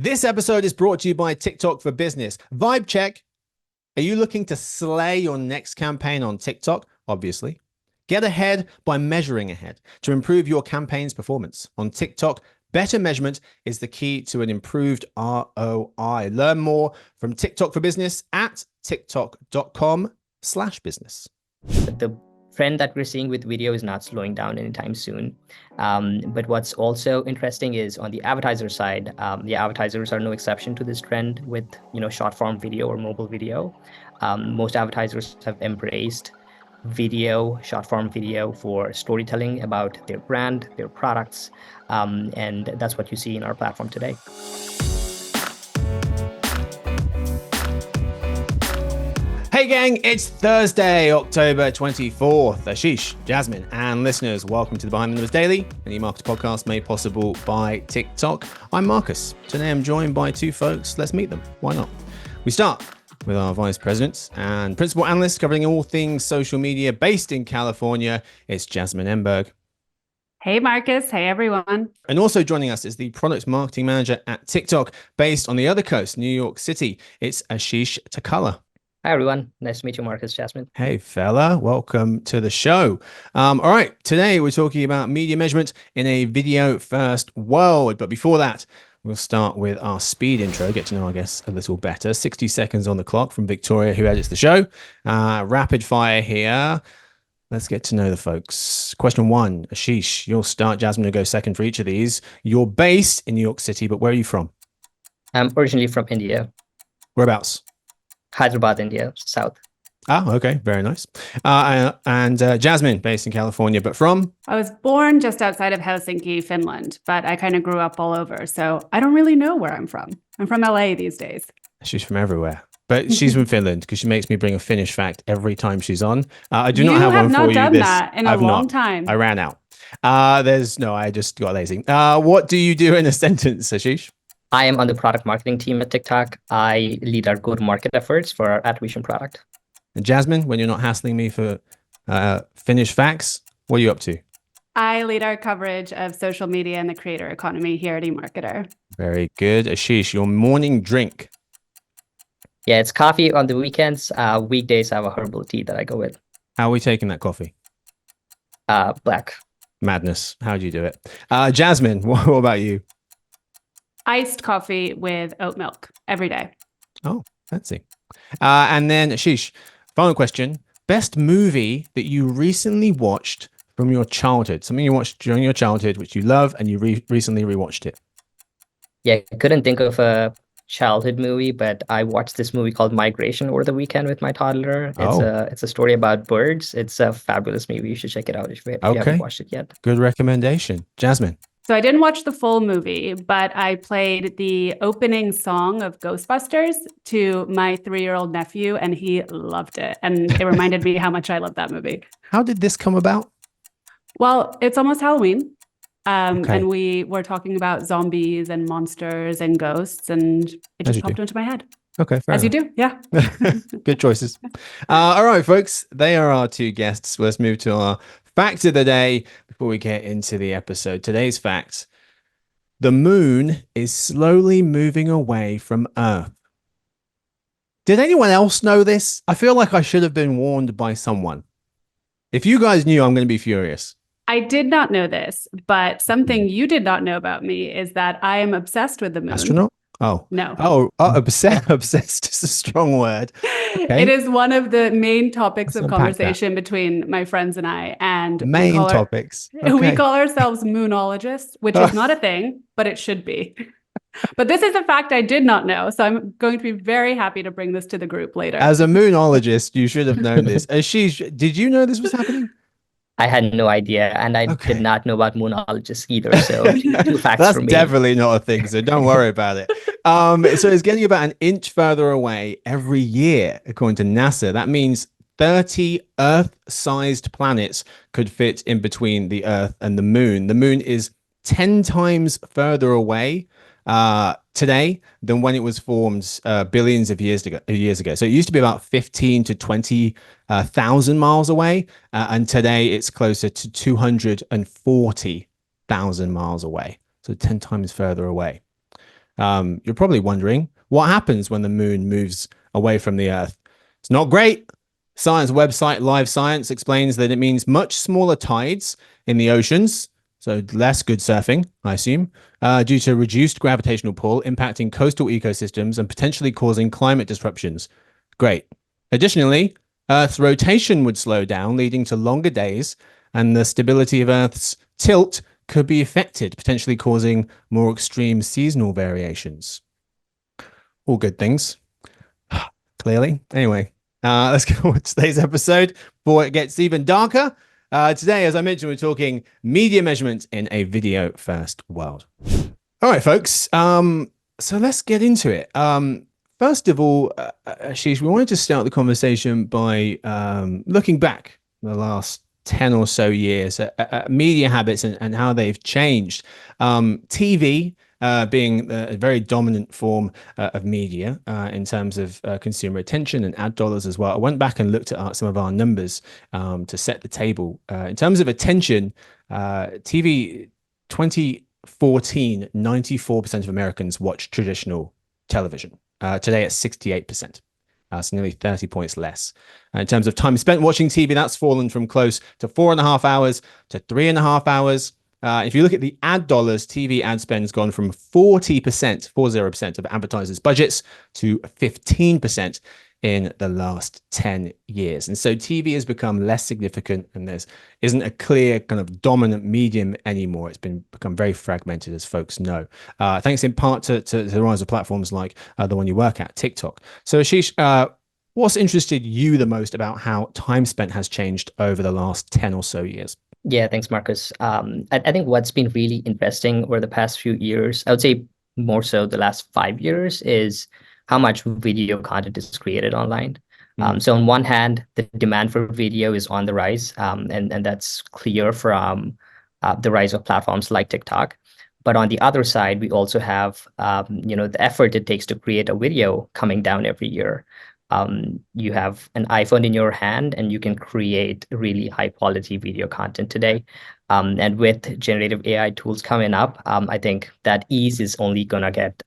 This episode is brought to you by TikTok for Business. Vibe check. Are you looking to slay your next campaign on TikTok? Obviously. Get ahead by measuring ahead to improve your campaign's performance. On TikTok, better measurement is the key to an improved ROI. Learn more from TikTok for Business at tiktok.com/business. The trend that we're seeing with video is not slowing down anytime soon. But what's also interesting is on the advertiser side, the advertisers are no exception to this trend with short form video or mobile video. Most advertisers have embraced short form video for storytelling about their brand, their products, and that's what you see in our platform today. Hey gang, it's Thursday, October 24th. Ashish, Jasmine, and listeners, welcome to the Behind the Numbers Daily, an eMarketer podcast made possible by TikTok. I'm Marcus. Today I'm joined by two folks. Let's meet them. Why not? We start with our vice president and principal analyst covering all things social media based in California. It's Jasmine Emberg. Hey, Marcus. Hey, everyone. And also joining us is the product marketing manager at TikTok based on the other coast, New York City. It's Ashish Takala. Hi, everyone. Nice to meet you, Marcus, Jasmine. Hey, fella. Welcome to the show. All right. Today, we're talking about media measurement in a video-first world. But before that, we'll start with our speed intro, get to know our guests a little better. 60 seconds on the clock from Victoria, who edits the show. Rapid fire here. Let's get to know the folks. Question one, Ashish, you'll start. Jasmine will go second for each of these. You're based in New York City, but where are you from? I'm originally from India. Whereabouts? Hyderabad, India, south. Oh, okay. Very nice. And Jasmine, based in California, but from? I was born just outside of Helsinki, Finland, but I kind of grew up all over. So I don't really know where I'm from. I'm from LA these days. She's from everywhere. But she's from Finland because she makes me bring a Finnish fact every time she's on. I do not have one for you. You have not done that in a long time. I ran out. I just got lazy. What do you do in a sentence, Ashish? I am on the product marketing team at TikTok. I lead our go-to-market efforts for our attribution product. And Jasmine, when you're not hassling me for Finnish facts, what are you up to? I lead our coverage of social media and the creator economy here at eMarketer. Very good. Ashish, your morning drink. Yeah, it's coffee on the weekends. Weekdays, I have a herbal tea that I go with. How are we taking that coffee? Black. Madness. How do you do it? Jasmine, what about you? Iced coffee with oat milk every day. Oh, fancy. And then Ashish, final question. Best movie that you recently watched from your childhood? Something you watched during your childhood, which you love, and you recently rewatched it. Yeah, I couldn't think of a childhood movie, but I watched this movie called Migration over the weekend with my toddler. It's a story about birds. It's a fabulous movie. You should check it out if you haven't watched it yet. Good recommendation. Jasmine. So I didn't watch the full movie, but I played the opening song of Ghostbusters to my 3-year-old nephew, and he loved it. And it reminded me how much I love that movie. How did this come about? Well, it's almost Halloween. And we were talking about zombies and monsters and ghosts, and it just popped into my head. Okay, fair enough. You do, yeah. Good choices. All right, folks, they are our two guests. Let's move to our fact of the day before we get into the episode. Today's fact: the moon is slowly moving away from Earth. Did anyone else know this? I feel like I should have been warned by someone. If you guys knew, I'm going to be furious. I did not know this, but something you did not know about me is that I am obsessed with the moon. Astronaut? Oh. No. Oh, obsessed is a strong word. Okay. It is one of the main topics of conversation between my friends and I. And main topics. Okay. We call ourselves moonologists, which is not a thing, but it should be. But this is a fact I did not know, so I'm going to be very happy to bring this to the group later. As a moonologist, you should have known this. Ashish, did you know this was happening? I had no idea, and I did not know about moonologists either. So two facts That's for me. Definitely not a thing, so don't worry about it. So it's getting about an inch further away every year, according to NASA. That means 30 Earth-sized planets could fit in between the Earth and the Moon. The Moon is 10 times further away today than when it was formed billions of years ago. So it used to be about 15 to 20,000 miles away, and today it's closer to 240,000 miles away. So 10 times further away. You're probably wondering what happens when the moon moves away from the Earth. It's not great. Science website Live Science explains that it means much smaller tides in the oceans, so less good surfing, I assume, due to reduced gravitational pull impacting coastal ecosystems and potentially causing climate disruptions. Great. Additionally, Earth's rotation would slow down, leading to longer days, and the stability of Earth's tilt could be affected, potentially causing more extreme seasonal variations. All good things, clearly. Anyway, let's go on today's episode before it gets even darker. Today, as I mentioned, we're talking media measurement in a video-first world. All right, folks. So let's get into it. First of all, Ashish, we wanted to start the conversation by looking back the last 10 or so years at media habits and how they've changed. TV being a very dominant form of media in terms of consumer attention and ad dollars as well. I went back and looked at some of our numbers to set the table. In terms of attention, TV 2014, 94% of Americans watch traditional television. Today it's 68%. So nearly 30 points less. In terms of time spent watching TV, that's fallen from close to 4.5 hours to 3.5 hours. If you look at the ad dollars, TV ad spend has gone from 40% of advertisers' budgets to 15% in the last 10 years. And so TV has become less significant and there isn't a clear kind of dominant medium anymore. It's become very fragmented, as folks know, thanks in part to the rise of platforms like the one you work at, TikTok. So Ashish, what's interested you the most about how time spent has changed over the last 10 or so years? Yeah, thanks, Marcus. I think what's been really interesting over the past few years, I would say more so the last 5 years, is how much video content is created online. So on one hand, the demand for video is on the rise, and that's clear from the rise of platforms like TikTok. But on the other side, we also have the effort it takes to create a video coming down every year. You have an iPhone in your hand and you can create really high quality video content today. And with generative AI tools coming up, I think that ease is only going to get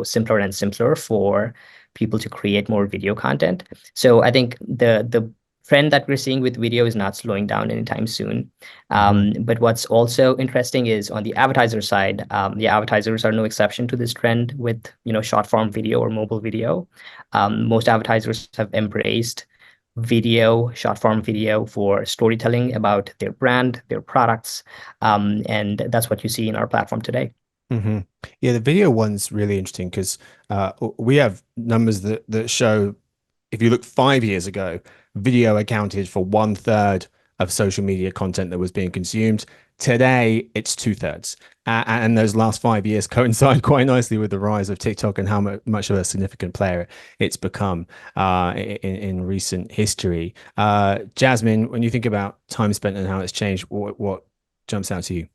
simpler and simpler for people to create more video content. So I think the trend that we're seeing with video is not slowing down anytime soon. But what's also interesting is on the advertiser side, the advertisers are no exception to this trend with short form video or mobile video. Most advertisers have embraced video, short form video for storytelling about their brand, their products, and that's what you see in our platform today. Yeah, the video one's really interesting because we have numbers that show if you look 5 years ago, video accounted for 1/3 of social media content that was being consumed. Today, it's 2/3. And those last 5 years coincide quite nicely with the rise of TikTok and how much of a significant player it's become in recent history. Jasmine, when you think about time spent and how it's changed, what jumps out to you?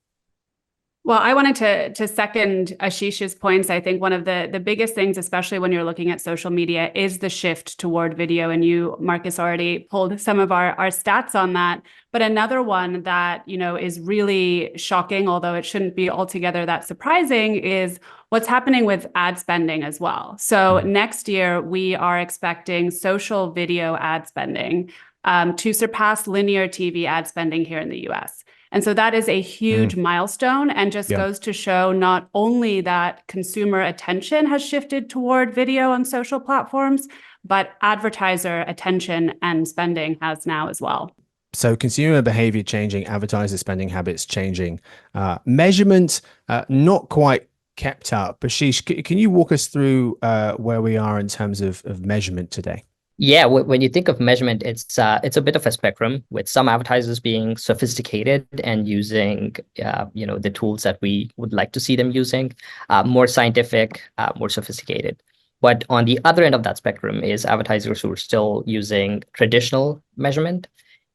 Well, I wanted to second Ashish's points. I think one of the biggest things, especially when you're looking at social media, is the shift toward video. And you, Marcus, already pulled some of our stats on that. But another one that, is really shocking, although it shouldn't be altogether that surprising, is what's happening with ad spending as well. So next year, we are expecting social video ad spending to surpass linear TV ad spending here in the US. And so that is a huge milestone and just goes to show not only that consumer attention has shifted toward video on social platforms, but advertiser attention and spending has now as well. So consumer behavior changing, advertiser spending habits changing, measurement not quite kept up. Ashish, can you walk us through where we are in terms of measurement today? Yeah, when you think of measurement, it's a bit of a spectrum, with some advertisers being sophisticated and using the tools that we would like to see them using, more scientific, more sophisticated. But on the other end of that spectrum is advertisers who are still using traditional measurement.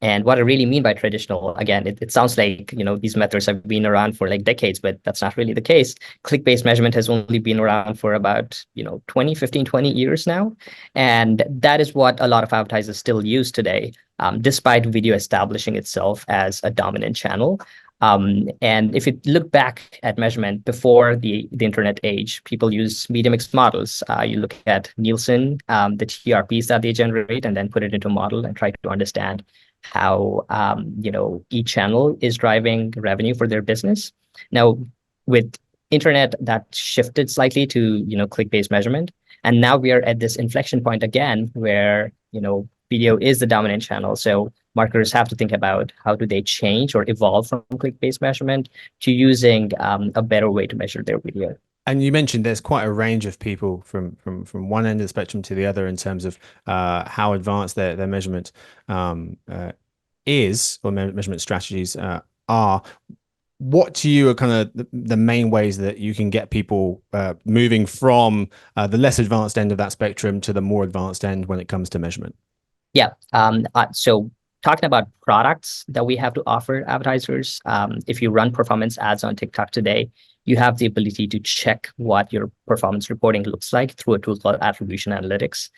And what I really mean by traditional, again, it sounds like these methods have been around for like decades, but that's not really the case. Click-based measurement has only been around for about 20 years now. And that is what a lot of advertisers still use today, despite video establishing itself as a dominant channel. And if you look back at measurement before the internet age, people use media mix models. You look at Nielsen, the TRPs that they generate, and then put it into a model and try to understand how each channel is driving revenue for their business. Now, with internet, that shifted slightly to click-based measurement, and now we are at this inflection point again where video is the dominant channel. So marketers have to think about how do they change or evolve from click-based measurement to using a better way to measure their video. And you mentioned there's quite a range of people from one end of the spectrum to the other in terms of how advanced their measurement is, or measurement strategies are. What to you are kind of the main ways that you can get people moving from the less advanced end of that spectrum to the more advanced end when it comes to measurement? Yeah. So talking about products that we have to offer advertisers, if you run performance ads on TikTok today, you have the ability to check what your performance reporting looks like through a tool called Attribution Analytics.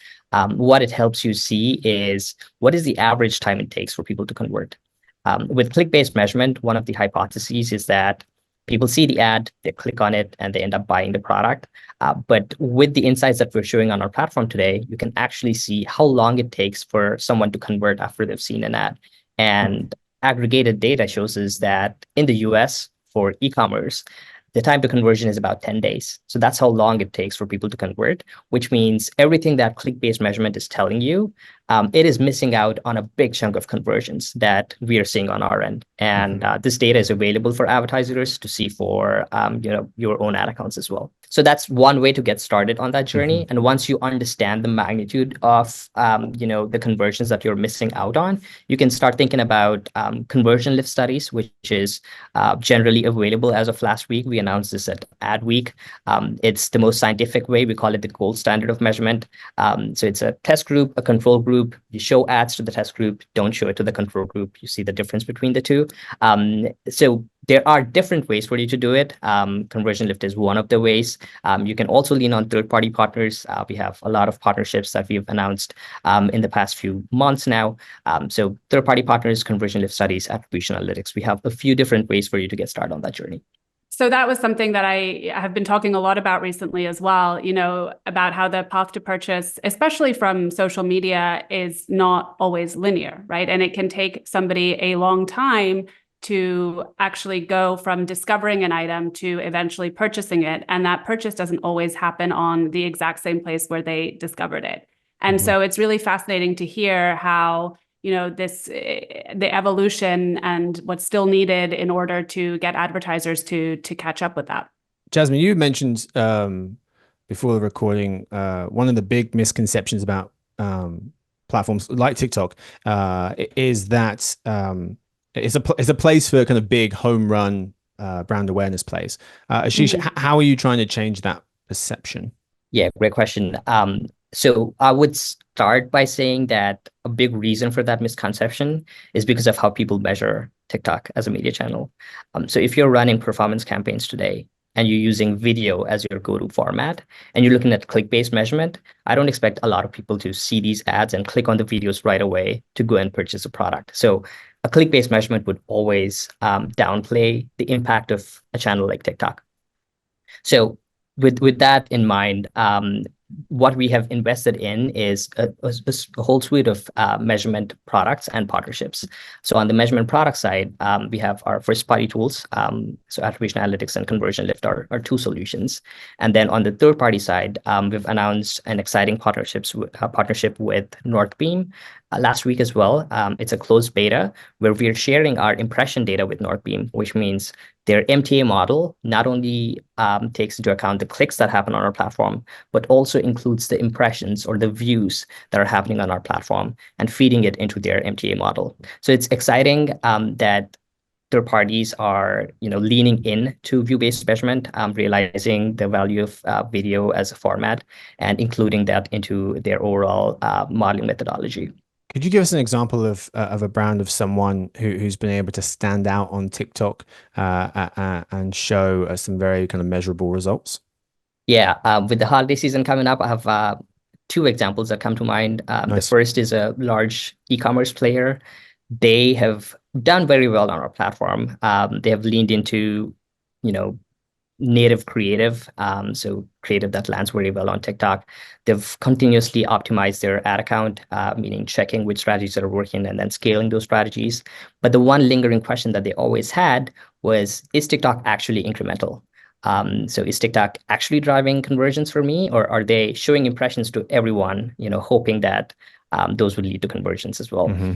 What it helps you see is what is the average time it takes for people to convert. With click-based measurement, one of the hypotheses is that people see the ad, they click on it, and they end up buying the product. But with the insights that we're showing on our platform today, you can actually see how long it takes for someone to convert after they've seen an ad. And aggregated data shows us that in the US for e-commerce, the time to conversion is about 10 days. So that's how long it takes for people to convert, which means everything that click-based measurement is telling you, it is missing out on a big chunk of conversions that we are seeing on our end. And this data is available for advertisers to see for your own ad accounts as well. So that's one way to get started on that journey. And once you understand the magnitude of the conversions that you're missing out on, you can start thinking about conversion lift studies, which is generally available as of last week. We announced this at Ad Week. It's the most scientific way. We call it the gold standard of measurement. So it's a test group, a control group. You show ads to the test group, don't show it to the control group. You see the difference between the two. So there are different ways for you to do it. Conversion lift is one of the ways. You can also lean on third-party partners. We have a lot of partnerships that we've announced in the past few months now. So third-party partners, conversion lift studies, attribution analytics. We have a few different ways for you to get started on that journey. So that was something that I have been talking a lot about recently as well, about how the path to purchase, especially from social media, is not always linear, right? And it can take somebody a long time to actually go from discovering an item to eventually purchasing it. And that purchase doesn't always happen on the exact same place where they discovered it. And so it's really fascinating to hear how the evolution and what's still needed in order to get advertisers to catch up with that. Jasmine, you mentioned before the recording, one of the big misconceptions about platforms like TikTok is that it's a place for kind of big home run brand awareness plays. Ashish, how are you trying to change that perception? Yeah, great question. So I would start by saying that a big reason for that misconception is because of how people measure TikTok as a media channel. So if you're running performance campaigns today and you're using video as your go-to format and you're looking at click-based measurement, I don't expect a lot of people to see these ads and click on the videos right away to go and purchase a product. So a click-based measurement would always downplay the impact of a channel like TikTok. So with that in mind, what we have invested in is a whole suite of measurement products and partnerships. So on the measurement product side, we have our first-party tools. So attribution analytics and conversion lift are two solutions. And then on the third-party side, we've announced an exciting partnership with Northbeam last week as well. It's a closed beta where we are sharing our impression data with Northbeam, which means their MTA model not only takes into account the clicks that happen on our platform, but also includes the impressions or the views that are happening on our platform and feeding it into their MTA model. So it's exciting that third parties are leaning in to view-based measurement, realizing the value of video as a format and including that into their overall modeling methodology. Could you give us an example of a brand of someone who's been able to stand out on TikTok and show some very kind of measurable results? Yeah, with the holiday season coming up, I have two examples that come to mind. Nice. The first is a large e-commerce player. they have done very well on our platform. They have leaned into, native creative, so creative that lands very well on TikTok. They've continuously optimized their ad account, meaning checking which strategies are working and then scaling those strategies. But the one lingering question that they always had was, is TikTok actually incremental? So is TikTok actually driving conversions for me, or are they showing impressions to everyone, hoping that those would lead to conversions as well? Mm-hmm.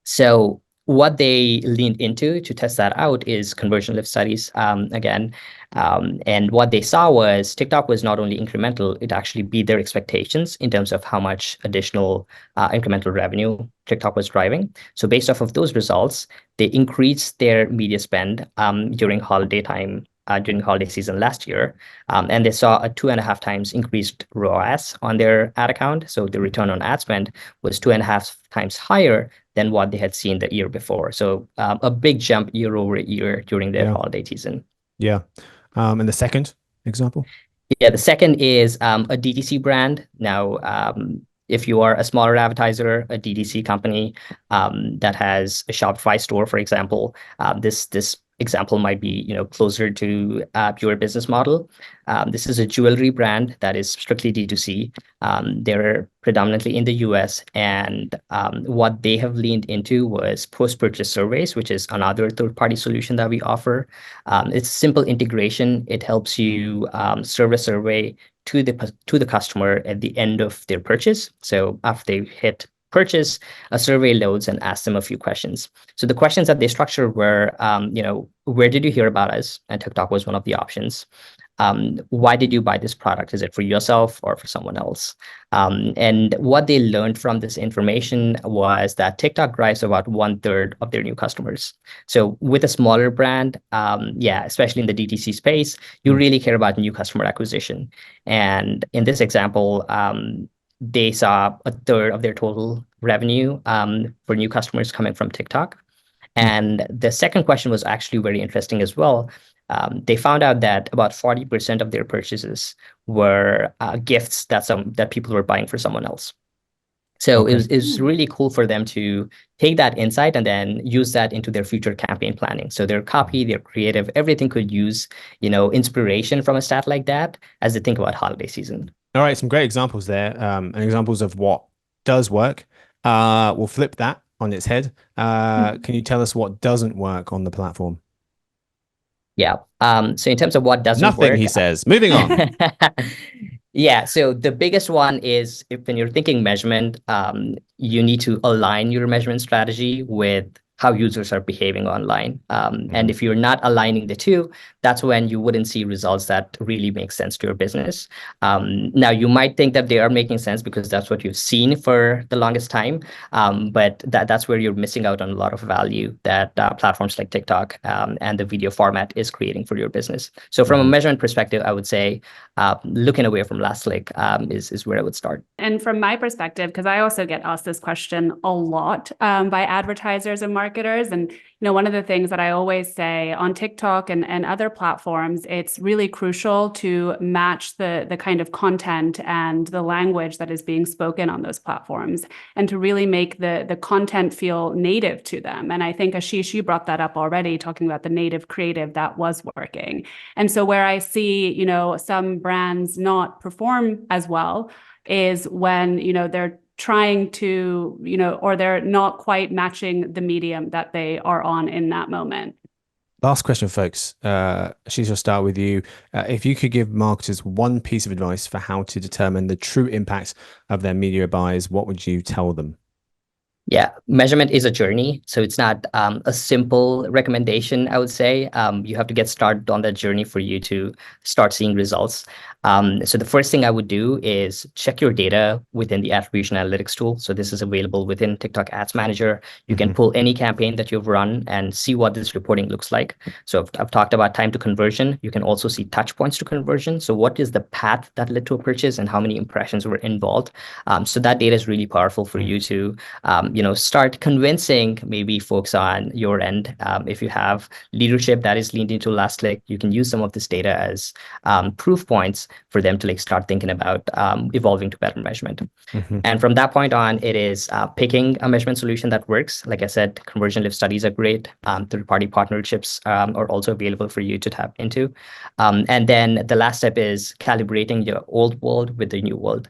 So what they leaned into to test that out is conversion lift studies again. And what they saw was TikTok was not only incremental, it actually beat their expectations in terms of how much additional incremental revenue TikTok was driving. So based off of those results, they increased their media spend during holiday time. During holiday season last year, and they saw a 2.5 times increased ROAS on their ad account. So the return on ad spend was 2.5 times higher than what they had seen the year before. So a big jump year over year during their holiday season. Yeah. And the second example? Yeah, the second is a DTC brand. Now, if you are a smaller advertiser, a DTC company that has a Shopify store, for example, this example might be closer to your business model. This is a jewelry brand that is strictly D2C. They're predominantly in the US, and what they have leaned into was post-purchase surveys, which is another third-party solution that we offer. It's simple integration. It helps you serve a survey to the customer at the end of their purchase. So after they hit purchase, a survey loads and asks them a few questions. So the questions that they structured were, where did you hear about us? And TikTok was one of the options. Why did you buy this product? Is it for yourself or for someone else? And what they learned from this information was that TikTok drives about 1/3 of their new customers. So with a smaller brand, especially in the DTC space, you really care about new customer acquisition. And in this example, they saw 1/3 of their total revenue for new customers coming from TikTok. And the second question was actually very interesting as well. They found out that about 40% of their purchases were gifts that people were buying for someone else. So it was really cool for them to take that insight and then use that into their future campaign planning. So their copy, their creative, everything could use, inspiration from a stat like that as they think about holiday season. All right, some great examples there, and examples of what does work. We'll flip that on its head. Can you tell us what doesn't work on the platform? Yeah. So in terms of what doesn't Nothing, work, he says. Moving on. Yeah. So the biggest one is when you're thinking measurement, you need to align your measurement strategy with how users are behaving online. And if you're not aligning the two, that's when you wouldn't see results that really make sense to your business. Now, you might think that they are making sense because that's what you've seen for the longest time, but that's where you're missing out on a lot of value that platforms like TikTok and the video format is creating for your business. So from a measurement perspective, I would say looking away from last click is where I would start. And from my perspective, because I also get asked this question a lot by advertisers and marketers, and one of the things that I always say on TikTok and other platforms, it's really crucial to match the kind of content and the language that is being spoken on those platforms, and to really make the content feel native to them. And I think Ashish, you brought that up already, talking about the native creative that was working. And so where I see, some brands not perform as well is when, they're trying to, or they're not quite matching the medium that they are on in that moment. Last question, folks. Ashish, I'll start with you. If you could give marketers one piece of advice for how to determine the true impact of their media buys, what would you tell them? Yeah, measurement is a journey. So it's not a simple recommendation, I would say. You have to get started on that journey for you to start seeing results. So the first thing I would do is check your data within the attribution analytics tool. So this is available within TikTok Ads Manager. You can pull any campaign that you've run and see what this reporting looks like. So I've talked about time to conversion. You can also see touch points to conversion. So what is the path that led to a purchase and how many impressions were involved? So that data is really powerful for you to start convincing maybe folks on your end. If you have leadership that is leaned into last click, you can use some of this data as proof points for them to like start thinking about evolving to better measurement. And from that point on, it is picking a measurement solution that works. Like I said, conversion lift studies are great. Third-party partnerships are also available for you to tap into. And then the last step is calibrating your old world with the new world.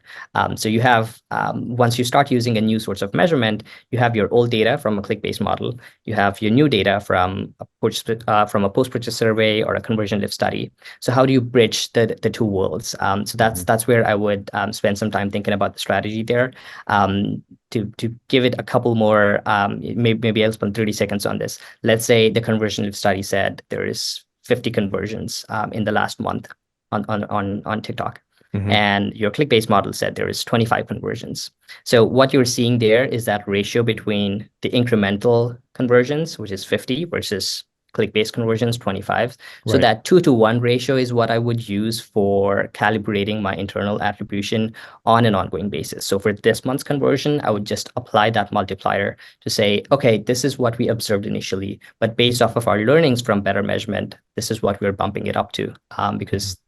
So you have, once you start using a new source of measurement, you have your old data from a click-based model. You have your new data from a post-purchase survey or a conversion lift study. So how do you bridge the two worlds? So that's where I would spend some time thinking about the strategy there. To give it a couple more, maybe I'll spend 30 seconds on this. Let's say the conversion lift study said there is 50 conversions in the last month on TikTok. And your click-based model said there is 25 conversions. So what you're seeing there is that ratio between the incremental conversions, which is 50, versus click-based conversions, 25. So that 2-to-1 ratio is what I would use for calibrating my internal attribution on an ongoing basis. So for this month's conversion, I would just apply that multiplier to say, okay, this is what we observed initially, but based off of our learnings from better measurement, this is what we're bumping it up to, because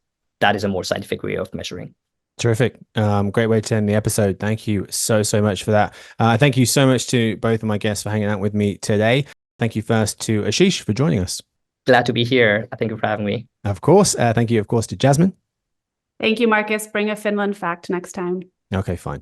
that is a more scientific way of measuring. Terrific. Great way to end the episode. Thank you so much for that. Thank you so much to both of my guests for hanging out with me today. Thank you first to Ashish for joining us. Glad to be here. Thank you for having me. Of course. Thank you, of course, to Jasmine. Thank you, Marcus. Bring a Finland fact next time. Okay, fine.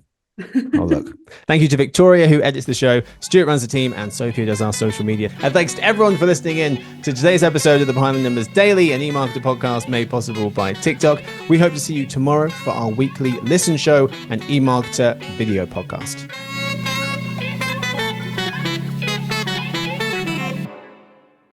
Oh, look. Thank you to Victoria, who edits the show. Stuart runs the team, and Sophia does our social media. And thanks to everyone for listening in to today's episode of the Behind the Numbers Daily, an eMarketer podcast made possible by TikTok. We hope to see you tomorrow for our weekly listen show and eMarketer video podcast.